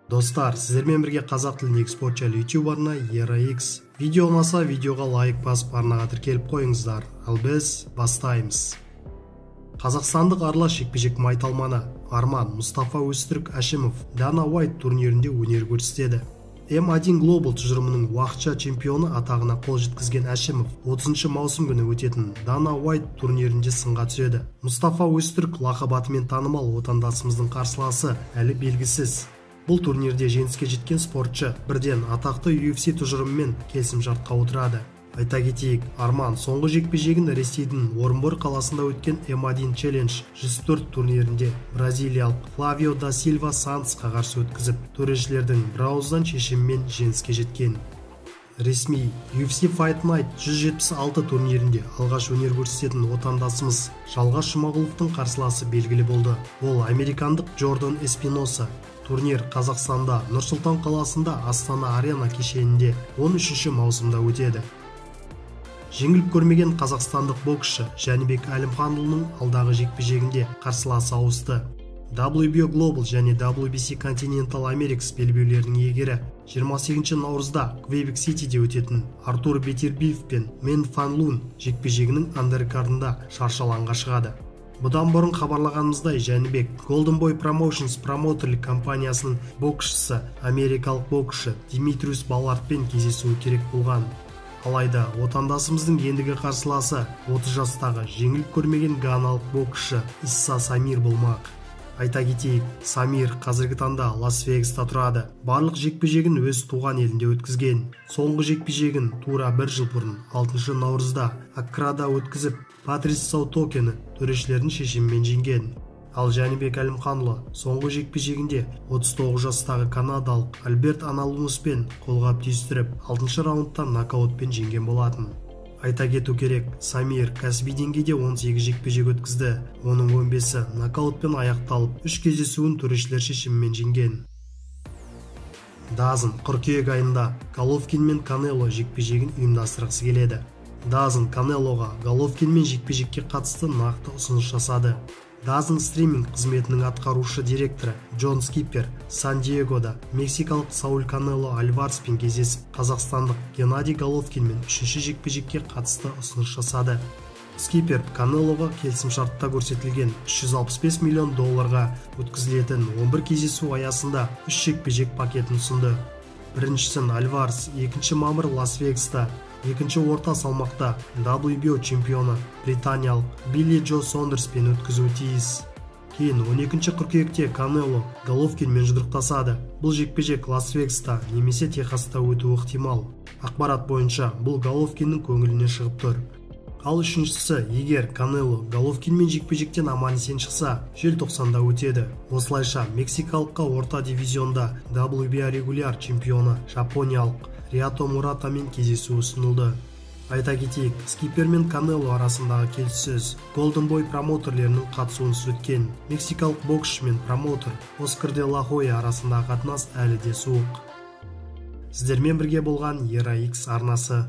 Достар, сіздермен бірге қазақ тіліндегі спорт жайлы YouTube арна ERA-X. Видео ұнаса, видеоға лайк басып арнаға тіркеліп қойыңыздар. Ал біз бастаймыз. Қазақстандық аралас жекпе-жек майталманы Арман Мұстафа Өзтүрік Әшімов Дана Уайт турнирінде өнер көрсетеді. М1 Global тұжырымының уақытша чемпионы атағына қол жеткізген Әшімов 30 маусым күні өтетін Дана Уайт турнирінде сынға түседі. Мұстафа Өзтүрік лақап атымен танымал отандасымыздың қарсыласы әлі белгісіз. Бұл турнирде жеңіске жеткен спортшы бірден атақты UFC тұжырымымен келісімшартқа отырады. Айта кетейік, Арман соңғы жекпе-жегін Ресейдің Орынбор қаласында өткен М1 Challenge 104 турнирінде бразилиялық Флавио да Сильва Сантосқа қарсы өткізіп, төрешілердің бірауыздан шешімімен жеңіске жеткен. Ресми UFC Fight Night 176 турнирінде алғаш өнер көрсететін отандасымыз Жалғас Жұмағұловтың қарсыласы белгілі болды. Ол американдық Джордан Эспиноса. Турнир Қазақстанда, Нұр-Сұлтан қаласында Астана Арена кешенінде 13 маусымда өтеді. Жеңіліп көрмеген қазақстандық боксшы Жәнібек Әлімханұлының алдағы жекпе-жегінде қарсыласы ауысты. WBO Global және WBC Continental Americas белбеулерінің иегері 28 наурызда Квебек-Ситиде өтетін Артур Бетербиев пен Мен Фан Лун жекпе-жегінің андеркардында шаршы алаңға шығады. Бұдан бұрын хабарлағанымыздай, Жәнібек Golden Boy Promotions промоутерлік компаниясының боксшысы америкалық боксшы Димитриус Баллардпен кездесуі керек болған. Алайда отандасымыздың ендігі қарсыласы 30 жастағы жеңіліп көрмеген ганалық боксшы Исса Самир болмақ. Айта кетейік, Самир қазіргі таңда Лас-Вегаста тұрады. Барлық жекпе-жегін өз туған елінде өткізген. Соңғы жекпе-жегін тура 1 жыл бұрын 6 наурызда Аккрада өткізіп, Патрис Саутокені төрешілердің шешімімен жеңген. Ал Жәнібек Әлімханұлы соңғы жекпе-жегінде 39 жастағы канадалық Альберт Аналунуспен қолғап түйістіріп, 6 раундта нокаутпен жеңген болатын. Айта кету керек, Самир кәсіби деңгейде 18 жекпе-жек өткізді. Оның 15-і нокаутпен аяқталып, 3 кездесуін төрешілер шешімімен жеңген. Дазн қыркүйек айында Головкин мен Канело жекпе-жегін ұйымдастырғысы келеді. Дазн Канелоға Головкин мен жекпе-жекке қатысты нақты ұсыныс жасады. Дазн стриминг қызметінің атқарушы директоры Джон Скиппер Сан-Диегода мексикалық Сауль Канело Альвареспен кездесіп, қазақстандық Геннадий Головкинмен 3-ші жекпе-жекке қатысты ұсыныс жасады. Скиппер Канелоға келісімшартта көрсетілген $365 миллион өткізілетін 11 кездесу аясында 3 жекпе-жек пакетін ұсынды. Біріншісін Альварес 2 мамыр Лас-Вегаста, екінші орта салмақта WBO чемпионы британиялық Билли Джо Сондерспен өткізуі тиіс. Кейін 12 қыркүйекте Канело Головкинмен жұдырықтасады. Бұл жекпе-жек Лас-Вегаста немесе Техаста өтуі ықтимал. Ақпарат бойынша бұл Головкиннің көңіліне шығып тұр. Ал үшіншісі, егер Канело Головкинмен жекпе-жектен аман-есен шықса, желтоқсанда өтеді. Осылайша мексикалыққа орта дивизионда WBA регуляр чемпионы жапониялық Риато Муратамен кездесу ұсынылды. Айта кетейік, Скиппер мен Канело арасындағы келіссөз Golden Boy промоутерлерінің қатысуынсыз өткен. Мексикалық боксшы мен промоутер Оскар де ла Хойя арасындағы қатынас әлі де суық. Сіздермен бірге болған ERA-X арнасы.